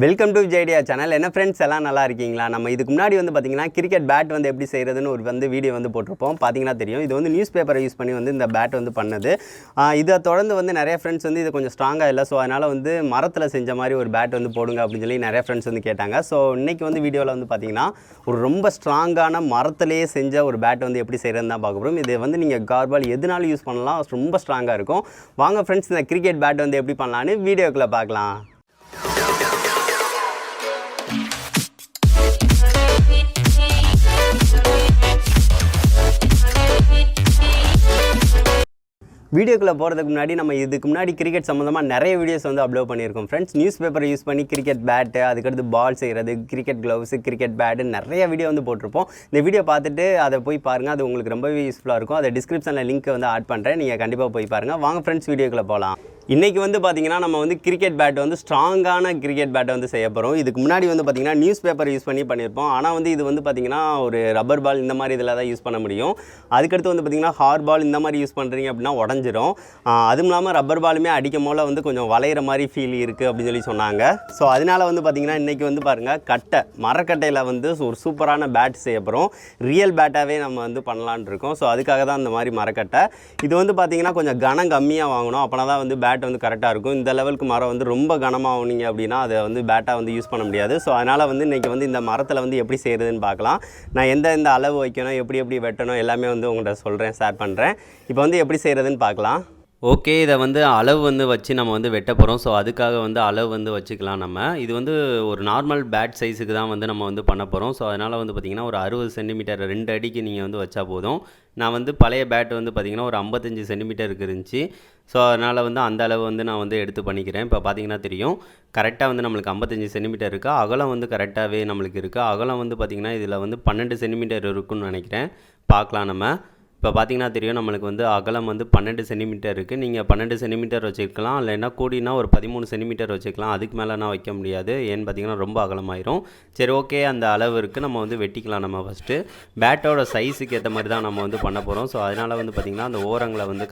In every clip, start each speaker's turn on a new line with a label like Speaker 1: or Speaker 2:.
Speaker 1: Welcome to Vijay channel. என்ன friends எல்லாம் நல்லா இருக்கீங்களா? நம்ம இதுக்கு முன்னாடி வந்து பார்த்தீங்கன்னா கிரிக்கெட் பேட் வந்து எப்படி செய்கிறதுன்னு ஒரு வீடியோ வந்து போட்டிருப்போம். பார்த்தீங்கன்னா தெரியும். இது வந்து நியூஸ் பேப்பரை யூஸ் பண்ணி வந்து இந்த பேட் வந்து பண்ணது. இதை தொடர்ந்து வந்து நிறைய ஃப்ரெண்ட்ஸ் வந்து இது கொஞ்சம் ஸ்ட்ராங்காக இல்லை, ஸோ அதனால் வந்து மரத்தில் செஞ்ச மாதிரி ஒரு பேட் வந்து போடுங்க அப்படின்னு சொல்லி நிறைய ஃப்ரெண்ட்ஸ் வந்து கேட்டாங்க. ஸோ இன்றைக்கி வந்து வீடியோவில் வந்து பார்த்தீங்கன்னா ஒரு ரொம்ப ஸ்ட்ராங்கான மரத்திலேயே செஞ்ச ஒரு பேட் வந்து எப்படி செய்கிறதுன்னு தான் பார்க்க போகிறோம். இது வந்து நீங்கள் கார்பால் எதுனாலும் யூஸ் பண்ணலாம், ரொம்ப ஸ்ட்ராங்காக இருக்கும். வாங்க ஃப்ரெண்ட்ஸ், இந்த கிரிக்கெட் பேட் வந்து எப்படி பண்ணலான்னு வீடியோக்குள்ளே பார்க்கலாம். வீடியோக்குள்ளே போகிறதுக்கு முன்னாடி நம்ம இதுக்கு முன்னாடி கிரிக்கெட் சம்மந்தமாக நிறைய வீடியோஸ் வந்து அப்லோட் பண்ணியிருக்கோம் ஃப்ரெண்ட்ஸ். நியூஸ் பேப்பரை யூஸ் பண்ணி கிரிக்கெட் பேட்டு, அதுக்கடுத்து பால் செய்கிறது, கிரிக்கெட் க்ளவுஸு, கிரிக்கெட் பேட்டு நிறைய வீடியோ வந்து போட்டிருப்போம். இந்த வீடியோ பார்த்துட்டு அதை போய் பாருங்கள், அது உங்களுக்கு ரொம்பவே யூஸ்ஃபுல்லாக இருக்கும். அதை டிஸ்கிரிப்ஷனில் லிங்க் வந்து ஆட் பண்ணுறேன், நீங்கள் கண்டிப்பாக போய் பாருங்கள். வாங்க ஃப்ரெண்ட்ஸ், வீடியோக்குள்ளே போகலாம். இன்றைக்கி வந்து பார்த்திங்கன்னா நம்ம வந்து கிரிக்கெட் பேட் வந்து ஸ்ட்ராங்கான கிரிக்கெட் பேட்டை வந்து செய்ய போகிறோம். இதுக்கு முன்னாடி வந்து பார்த்திங்கன்னா நியூஸ் பேப்பர் யூஸ் பண்ணி பண்ணியிருப்போம். ஆனால் வந்து இது வந்து பார்த்திங்கன்னா ஒரு ரப்பர் பால் இந்த மாதிரி இதில் தான் யூஸ் பண்ண முடியும். அதுக்கடுத்து வந்து பார்த்திங்கன்னா ஹார்ட் பால் இந்த மாதிரி யூஸ் பண்ணுறீங்க அப்படின்னா உடஞ்சிரும். அதுவும் இல்லாமல் ரப்பர் பாலுமே அடிக்கும் போல் வந்து கொஞ்சம் வளையிற மாதிரி ஃபீல் இருக்குது அப்படின்னு சொல்லி சொன்னாங்க. ஸோ அதனால் வந்து பார்த்திங்கன்னா இன்றைக்கி வந்து பாருங்கள், மரக்கட்டையில் வந்து ஒரு சூப்பரான பேட் செய்ய போகிறோம். ரியல் பேட்டாகவே நம்ம வந்து பண்ணலான் இருக்கோம். ஸோ அதுக்காக தான் இந்த மாதிரி மரக்கட்டை. இது வந்து பார்த்திங்கன்னா கொஞ்சம் கனம் கம்மியாக வாங்கணும், அப்போனா தான் வந்து பேட் வந்து கரெக்டாக இருக்கும். இந்த லெவலுக்கு மரம் வந்து ரொம்ப கனமாக ஆகுனீங்க அப்படின்னா அதை வந்து பேட்டாக வந்து யூஸ் பண்ண முடியாது. ஸோ அதனால் வந்து இன்றைக்கி வந்து இந்த மரத்தில் வந்து எப்படி செய்கிறதுன்னு பார்க்கலாம். நான் எந்த அளவு வைக்கணும், எப்படி வெட்டணும் எல்லாமே வந்து உங்கள்கிட்ட சொல்கிறேன், ஷேர் பண்ணுறேன். இப்போ வந்து எப்படி செய்கிறதுன்னு பார்க்கலாம்.
Speaker 2: ஓகே, இதை வந்து அளவு வந்து வச்சு நம்ம வந்து வெட்ட போகிறோம். ஸோ அதுக்காக வந்து அளவு வந்து வச்சுக்கலாம். நம்ம இது வந்து ஒரு நார்மல் பேட் சைஸுக்கு தான் வந்து நம்ம வந்து பண்ண போகிறோம். ஸோ அதனால் வந்து பார்த்திங்கன்னா ஒரு 60 சென்டிமீட்டர் 2 அடிக்கு நீங்கள் வந்து வச்சா போதும். நான் வந்து பழைய பேட் வந்து பார்த்திங்கன்னா ஒரு 55 சென்டிமீட்டருக்கு இருந்துச்சு. ஸோ அதனால் வந்து அந்த அளவு வந்து நான் வந்து எடுத்து பண்ணிக்கிறேன். இப்போ பார்த்திங்கன்னா தெரியும், கரெக்டாக வந்து நம்மளுக்கு 55 சென்டிமீட்டர் இருக்குது. அகலம் வந்து கரெக்டாகவே நம்மளுக்கு இருக்குது. அகலம் வந்து பார்த்திங்கன்னா இதில் வந்து 12 சென்டிமீட்டர் இருக்குன்னு நினைக்கிறேன். பார்க்கலாம் நம்ம. இப்போ பார்த்திங்கன்னா தெரியும், நம்மளுக்கு வந்து அகலம் வந்து 12 சென்டிமீட்டர் இருக்குது. நீங்கள் 12 சென்டிமீட்டர் வச்சுக்கலாம், இல்லைன்னா கூடினா ஒரு 13 சென்டிமீட்டர் வச்சுக்கலாம். அதுக்கு மேலேனா வைக்க முடியாது, ஏன்னு பார்த்திங்கன்னா ரொம்ப அகலமாயிரும். சரி, ஓகே, அந்த அளவு இருக்குது, நம்ம வந்து வெட்டிக்கலாம். நம்ம ஃபஸ்ட்டு பேட்டோட சைஸுக்கு ஏற்ற மாதிரி தான் நம்ம வந்து பண்ண போகிறோம். ஸோ அதனால் வந்து பார்த்திங்கன்னா அந்த ஓரங்களை வந்து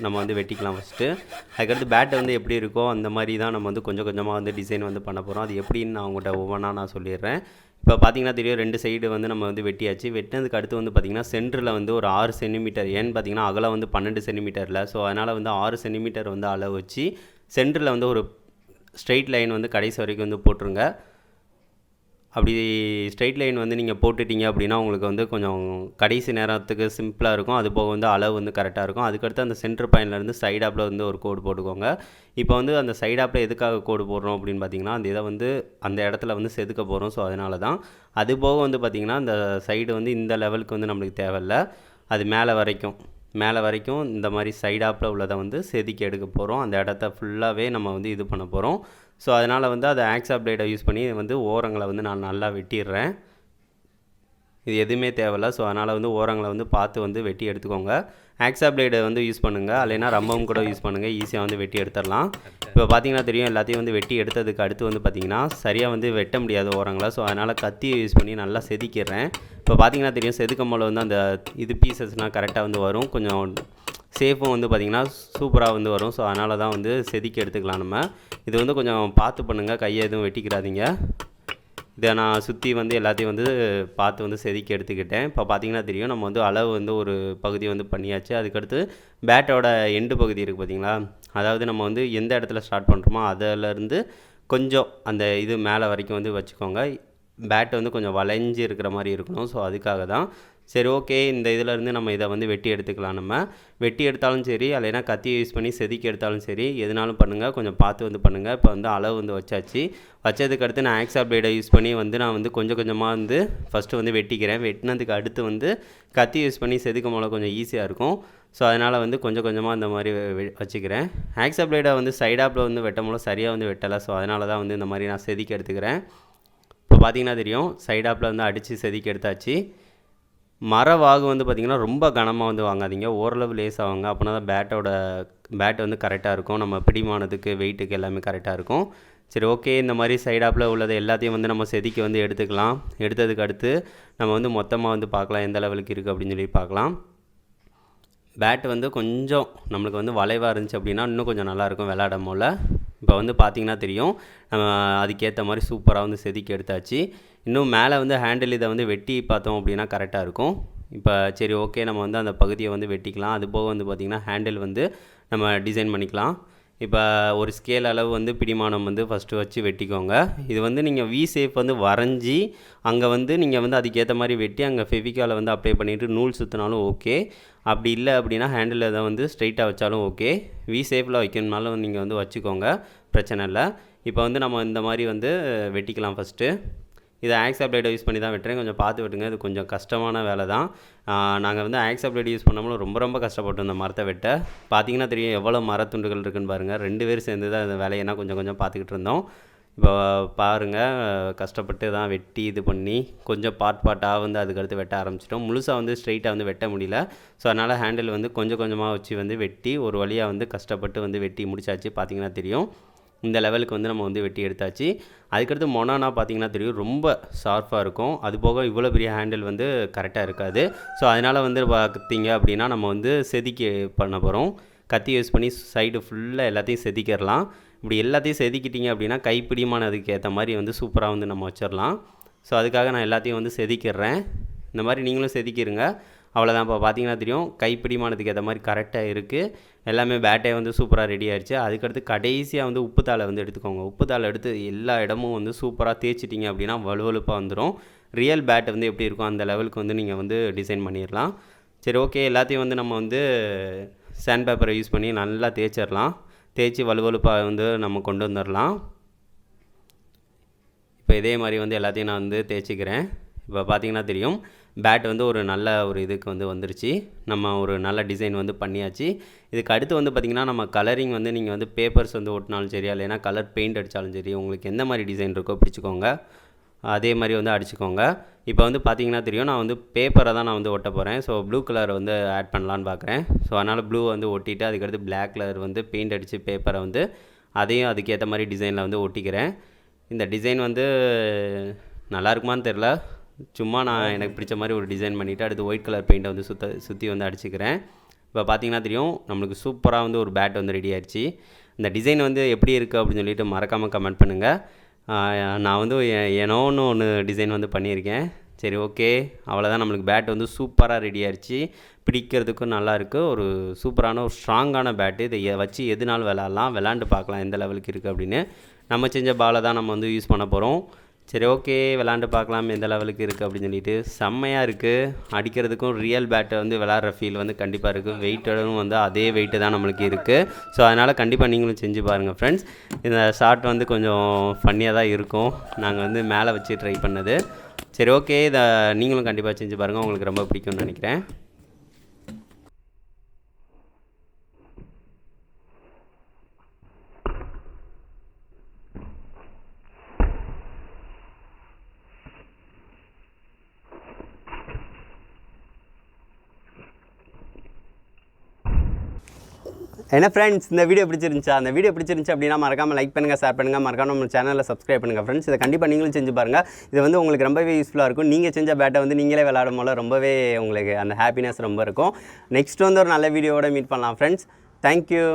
Speaker 2: நம்ம வந்து வெட்டிக்கலாம் ஃபஸ்ட்டு. அதுக்கடுத்து பேட்டை வந்து எப்படி இருக்கோ அந்த மாதிரி தான் நம்ம வந்து கொஞ்சம் கொஞ்சமாக வந்து டிசைன் வந்து பண்ண போகிறோம். அது எப்படின்னு நான் உங்கள்கிட்ட ஒவ்வொன்றா நான் சொல்லிடுறேன். இப்போ பார்த்திங்கன்னா தெரியும், 2 சைடு வந்து நம்ம வந்து வெட்டியாச்சு. வெட்டினதுக்கு அடுத்து வந்து பார்த்திங்கன்னா சென்டரில் வந்து ஒரு 6 சென்டிமீட்டர், ஏன்னு பார்த்திங்கன்னா அகலம் வந்து 12 சென்டிமீட்டரில். ஸோ அதனால் வந்து 6 சென்டிமீட்டர் வந்து அளவு வச்சு சென்டரில் வந்து ஒரு ஸ்ட்ரெயிட் லைன் வந்து கடைசி வரைக்கும் வந்து போட்டுருங்க. அப்படி ஸ்ட்ரெயிட் லைன் வந்து நீங்கள் போட்டுட்டீங்க அப்படின்னா உங்களுக்கு வந்து கொஞ்சம் கடைசி நேரத்துக்கு சிம்பிளாக இருக்கும். அது போக வந்து அளவு வந்து கரெக்டாக இருக்கும். அதுக்கடுத்து அந்த சென்டர் பாயிண்ட்லேருந்து சைடாப்பில் வந்து ஒரு கோடு போட்டுக்கோங்க. இப்போ வந்து அந்த சைடாப்பில் எதுக்காக கோடு போடுறோம் அப்படின்னு பார்த்தீங்கன்னா, அந்த இதை வந்து அந்த இடத்துல வந்து செதுக்க போகிறோம். ஸோ அதனால தான். அது போக வந்து பார்த்திங்கன்னா அந்த சைடு வந்து இந்த லெவலுக்கு வந்து நம்மளுக்கு தேவையில்லை. அது மேலே வரைக்கும் இந்த மாதிரி சைடாப்பில் உள்ளதை வந்து செதுக்கி எடுக்க போகிறோம். அந்த இடத்த ஃபுல்லாகவே நம்ம வந்து இது பண்ண போகிறோம். ஸோ அதனால் வந்து அதை ஆக்ஸா பிளேடை யூஸ் பண்ணி வந்து ஓரங்களை வந்து நான் நல்லா வெட்டிடுறேன். இது எதுவுமே தேவையில்லை. ஸோ அதனால் வந்து ஓரங்களை வந்து பார்த்து வந்து வெட்டி எடுத்துக்கோங்க. ஆக்ஸா பிளேடை வந்து யூஸ் பண்ணுங்கள், இல்லைன்னா ரம்பம் கூட யூஸ் பண்ணுங்கள், ஈஸியாக வந்து வெட்டி எடுத்துடலாம். இப்போ பார்த்திங்கன்னா தெரியும், எல்லாத்தையும் வந்து வெட்டி எடுத்ததுக்கு அடுத்து வந்து பார்த்திங்கன்னா சரியாக வந்து வெட்ட முடியாது ஓரங்களை. ஸோ அதனால் கத்தியை யூஸ் பண்ணி நல்லா செதுக்கிடுறேன். இப்போ பார்த்திங்கன்னா தெரியும், செதுக்கும் போல் வந்து அந்த இது பீசஸ்னால் கரெக்டாக வந்து வரும். கொஞ்சம் சேஃபும் வந்து பார்த்திங்கன்னா சூப்பராக வந்து வரும். ஸோ அதனால தான் வந்து செதுக்கி எடுத்துக்கலாம் நம்ம. இது வந்து கொஞ்சம் பார்த்து பண்ணுங்கள், கையை எதுவும் வெட்டிக்கிறாதீங்க. இதை நான் சுற்றி வந்து எல்லாத்தையும் வந்து பார்த்து வந்து செதுக்கி எடுத்துக்கிட்டேன். இப்போ பார்த்திங்கன்னா தெரியும், நம்ம வந்து அளவு வந்து ஒரு பகுதி வந்து பண்ணியாச்சு. அதுக்கடுத்து பேட்டோட எண்டு பகுதி இருக்குது பார்த்திங்களா, அதாவது நம்ம வந்து எந்த இடத்துல ஸ்டார்ட் பண்ணுறோமோ அதிலேருந்து கொஞ்சம் அந்த இது மேலே வரைக்கும் வந்து வச்சுக்கோங்க. பேட் வந்து கொஞ்சம் வளைஞ்சி இருக்கிற மாதிரி இருக்கணும். ஸோ அதுக்காக தான். சரி, ஓகே, இந்த இதிலேருந்து நம்ம இதை வந்து வெட்டி எடுத்துக்கலாம். நம்ம வெட்டி எடுத்தாலும் சரி, இல்லைனா கத்தியை யூஸ் பண்ணி செதுக்கி எடுத்தாலும் சரி, எதுனாலும் பண்ணுங்கள், கொஞ்சம் பார்த்து வந்து பண்ணுங்கள். இப்போ வந்து அளவு வந்து வச்சாச்சு. வச்சதுக்கு அடுத்து நான் ஆக்ஸா பிளேடை யூஸ் பண்ணி வந்து நான் வந்து கொஞ்சம் கொஞ்சமாக வந்து ஃபஸ்ட்டு வந்து வெட்டிக்கிறேன். வெட்டினதுக்கு அடுத்து வந்து கத்தி யூஸ் பண்ணி செதுக்கும் போல கொஞ்சம் ஈஸியாக இருக்கும். ஸோ அதனால் வந்து கொஞ்சம் கொஞ்சமாக இந்த மாதிரி வச்சுக்கிறேன். ஆக்ஸா பிளேடை வந்து சைடாப்பில் வந்து வெட்டும் போல சரியாக வந்து வெட்டலை. ஸோ அதனால தான் வந்து இந்த மாதிரி நான் செதுக்கி எடுத்துக்கிறேன். இப்போ பார்த்திங்கன்னா தெரியும், சைடாப்பில் வந்து அடித்து செதுக்கி எடுத்தாச்சு. மரவாகு வந்து பார்த்திங்கன்னா ரொம்ப கனமாக வந்து வாங்காதீங்க, ஓரளவு லேஸாக வாங்க. அப்படின்னா தான் பேட் வந்து கரெக்டாக இருக்கும், நம்ம பிடிமானதுக்கு வெயிட்டுக்கு எல்லாமே கரெக்டாக இருக்கும். சரி, ஓகே, இந்த மாதிரி சைடாப்பில் உள்ளதை எல்லாத்தையும் வந்து நம்ம செதுக்கி வந்து எடுத்துக்கலாம். எடுத்ததுக்கு அடுத்து நம்ம வந்து மொத்தமாக வந்து பார்க்கலாம் எந்த லெவலுக்கு இருக்குது அப்படின்னு சொல்லி பார்க்கலாம். பேட் வந்து கொஞ்சம் நம்மளுக்கு வந்து வளைவாக இருந்துச்சு அப்படின்னா இன்னும் கொஞ்சம் நல்லாயிருக்கும் விளையாடும் போல். இப்போ வந்து பார்த்திங்கன்னா தெரியும், நம்ம அதுக்கேற்ற மாதிரி சூப்பராக வந்து செதுக்கி எடுத்தாச்சு. இன்னும் மேலே வந்து ஹேண்டில் இதை வந்து வெட்டி பார்த்தோம் அப்படின்னா கரெக்டாக இருக்கும். இப்போ சரி ஓகே, நம்ம வந்து அந்த பகுதியை வந்து வெட்டிக்கலாம். அது போக வந்து பார்த்திங்கன்னா ஹேண்டில் வந்து நம்ம டிசைன் பண்ணிக்கலாம். இப்போ ஒரு ஸ்கேல் அளவு வந்து பிடிமானம் வந்து ஃபஸ்ட்டு வச்சு வெட்டிக்கோங்க. இது வந்து நீங்கள் வி ஷேப் வந்து வரைஞ்சி அங்கே வந்து நீங்கள் வந்து அதுக்கேற்ற மாதிரி வெட்டி அங்கே ஃபெவிகாலை வந்து அப்ளை பண்ணிவிட்டு நூல் சுற்றினாலும் ஓகே. அப்படி இல்லை அப்படின்னா ஹேண்டில் எதை வந்து ஸ்ட்ரைட்டாக வச்சாலும் ஓகே. வி ஷேப்பில் வைக்கணும்னாலும் நீங்கள் வந்து வச்சுக்கோங்க, பிரச்சனை இல்லை. இப்போ வந்து நம்ம இந்த மாதிரி வந்து வெட்டிக்கலாம். ஃபஸ்ட்டு இதை ஆக்ஸா பிளேடை யூஸ் பண்ணி தான் வெட்டுறேன். கொஞ்சம் பார்த்து வெட்டுங்க, இது கொஞ்சம் கஷ்டமான வேலை தான். நாங்கள் வந்து ஆக்ஸா பிளேடு யூஸ் பண்ணாமலும் ரொம்ப ரொம்ப கஷ்டப்பட்டோம் இந்த மரத்தை வெட்ட. பார்த்தீங்கன்னா தெரியும் எவ்வளோ மரத்துண்டுகள் இருக்குன்னு பாருங்கள். 2 பேர் சேர்ந்து தான் இந்த வேலையெல்லாம் கொஞ்சம் கொஞ்சம் பார்த்துக்கிட்டு இருந்தோம். இப்போ பாருங்கள், கஷ்டப்பட்டு தான் வெட்டி இது பண்ணி கொஞ்சம் பார்ட்டாக வந்து அதுக்கடுத்து வெட்ட ஆரம்பிச்சிட்டோம். முழுசாக வந்து ஸ்ட்ரைட்டாக வந்து வெட்ட முடியல. ஸோ அதனால் ஹேண்டில் வந்து கொஞ்சம் கொஞ்சமாக வச்சு வந்து வெட்டி ஒரு வழியாக வந்து கஷ்டப்பட்டு வந்து வெட்டி முடிச்சாச்சு. பார்த்திங்கன்னா தெரியும் இந்த லெவலுக்கு வந்து நம்ம வந்து வெட்டி எடுத்தாச்சு. அதுக்கடுத்து மொனானா பார்த்திங்கன்னா தெரியும் ரொம்ப ஷார்ப்பாக இருக்கும். அது போக இவ்வளோ பெரிய ஹேண்டில் வந்து கரெக்டாக இருக்காது. ஸோ அதனால் வந்து பார்த்திங்க அப்படின்னா நம்ம வந்து செதுக்கி பண்ண போகிறோம். கத்தி யூஸ் பண்ணி சைடு ஃபுல்லாக எல்லாத்தையும் செதுக்கிடலாம். இப்படி எல்லாத்தையும் செதுக்கிட்டிங்க அப்படின்னா கைப்பிடிமானதுக்கு ஏற்ற மாதிரி வந்து சூப்பராக வந்து நம்ம வச்சிடலாம். ஸோ அதுக்காக நான் எல்லாத்தையும் வந்து செதுக்கிடுறேன். இந்த மாதிரி நீங்களும் செதுக்கிடுங்க. அவ்வளோதான். இப்போ பார்த்தீங்கன்னா தெரியும் கைப்பிடிமானதுக்கு ஏற்ற மாதிரி கரெக்டாக இருக்குது. எல்லாமே பேட்டே வந்து சூப்பராக ரெடி ஆகிடுச்சு. அதுக்கடுத்து கடைசியாக வந்து உப்புத்தாளை வந்து எடுத்துக்கோங்க. உப்புத்தாளை எடுத்து எல்லா இடமும் வந்து சூப்பராக தேய்ச்சிட்டிங்க அப்படின்னா வலுவலுப்பாக வந்துடும். ரியல் பேட் வந்து எப்படி இருக்கும் அந்த லெவலுக்கு வந்து நீங்கள் வந்து டிசைன் பண்ணிடலாம். சரி ஓகே, எல்லாத்தையும் வந்து நம்ம வந்து சாண்ட் பேப்பரை யூஸ் பண்ணி நல்லா தேய்ச்சிடலாம். தேய்ச்சி வலுவலுப்பாக வந்து நம்ம கொண்டு வந்துடலாம். இப்போ இதே மாதிரி வந்து எல்லாத்தையும் நான் வந்து தேய்ச்சிக்கிறேன். இப்போ பார்த்தீங்கன்னா தெரியும் பேட் வந்து ஒரு நல்ல ஒரு இதுக்கு வந்து வந்துருச்சு. நம்ம ஒரு நல்ல டிசைன் வந்து பண்ணியாச்சு. இதுக்கு அடுத்து வந்து பார்த்திங்கன்னா நம்ம கலரிங் வந்து நீங்கள் வந்து பேப்பர்ஸ் வந்து ஒட்டினாலும் சரியா, இல்லைனா கலர் பெயிண்ட் அடித்தாலும் சரி, உங்களுக்கு எந்த மாதிரி டிசைன் இருக்கோ பிடிச்சிக்கோங்க, அதே மாதிரி வந்து அடிச்சுக்கோங்க. இப்போ வந்து பார்த்திங்கன்னா தெரியும் நான் வந்து பேப்பரை தான் நான் வந்து ஒட்ட போகிறேன். ஸோ ப்ளூ கலர் வந்து ஆட் பண்ணலான்னு பார்க்குறேன். ஸோ அதனால் ப்ளூ வந்து ஒட்டிட்டு அதுக்கடுத்து பிளாக் கலர் வந்து பெயிண்ட் அடித்து பேப்பரை வந்து அதையும் அதுக்கேற்ற மாதிரி டிசைனில் வந்து ஒட்டிக்கிறேன். இந்த டிசைன் வந்து நல்லா இருக்குமான்னு தெரில, சும்மா நான் எனக்கு பிடிச்ச மாதிரி ஒரு டிசைன் பண்ணிவிட்டு அடுத்து ஒயிட் கலர் பெயிண்ட்டை வந்து சுற்றி வந்து அடிச்சுக்கிறேன். இப்போ பார்த்திங்கன்னா தெரியும் நம்மளுக்கு சூப்பராக வந்து ஒரு பேட் வந்து ரெடி ஆகிடுச்சு. இந்த டிசைன் வந்து எப்படி இருக்குது அப்படின்னு சொல்லிட்டு மறக்காமல் கமெண்ட் பண்ணுங்கள். நான் வந்து ஏனோ ஒன்று டிசைன் வந்து பண்ணியிருக்கேன். சரி ஓகே, அவ்வளோதான். நம்மளுக்கு பேட் வந்து சூப்பராக ரெடி ஆகிடுச்சு. பிடிக்கிறதுக்கும் நல்லாயிருக்கு. ஒரு சூப்பரான ஒரு ஸ்ட்ராங்கான பேட்டு. இதை வச்சு எதுனாலும் விளாண்டு பார்க்கலாம் எந்த லெவலுக்கு இருக்குது அப்படின்னு. நம்ம செஞ்ச பாலை தான் நம்ம வந்து யூஸ் பண்ண போகிறோம். சரி ஓகே, விளாண்டு பார்க்கலாம் எந்த லெவலுக்கு இருக்குது அப்படின்னு சொல்லிட்டு. செம்மையாக இருக்குது. அடிக்கிறதுக்கும் ரியல் பேட்டை வந்து விளாட்ற ஃபீல் வந்து கண்டிப்பாக இருக்குது. வெயிட்டடும் வந்து அதே வெயிட்டு தான் நம்மளுக்கு இருக்குது. ஸோ அதனால் கண்டிப்பாக நீங்களும் செஞ்சு பாருங்கள் ஃப்ரெண்ட்ஸ். இந்த ஷார்ட் வந்து கொஞ்சம் ஃபன்னியாக தான் இருக்கும், நாங்கள் வந்து மேலே வச்சு ட்ரை பண்ணது. சரி ஓகே, இதை நீங்களும் கண்டிப்பாக செஞ்சு பாருங்கள், உங்களுக்கு ரொம்ப பிடிக்கும்னு நினைக்கிறேன்.
Speaker 1: என்ன ஃப்ரெண்ட்ஸ், இந்த வீடியோ பிடிச்சிருந்துச்சா? அந்த வீடியோ பிடிச்சிருந்துச்சு அப்படின்னா மறக்காமல் லைக் பண்ணுங்கள், ஷேர் பண்ணுங்கள், மறக்காம நம்ம சேனலில் சப்ஸ்கிரைப் பண்ணுங்கள் ஃப்ரெண்ட்ஸ். இதை கண்டிப்பாக நீங்களும் செஞ்சு பாருங்கள். இது வந்து உங்களுக்கு ரொம்பவே யூஸ்ஃபுல்லாக இருக்கும். நீங்கள் செஞ்ச பேட்டை வந்து நீங்களே விளையாடும் போல ரொம்பவே உங்களுக்கு அந்த ஹாப்பினஸ் ரொம்ப இருக்கும். நெக்ஸ்ட் வந்து ஒரு நல்ல வீடியோவோட மீட் பண்ணலாம் ஃப்ரெண்ட்ஸ். தேங்க்யூ.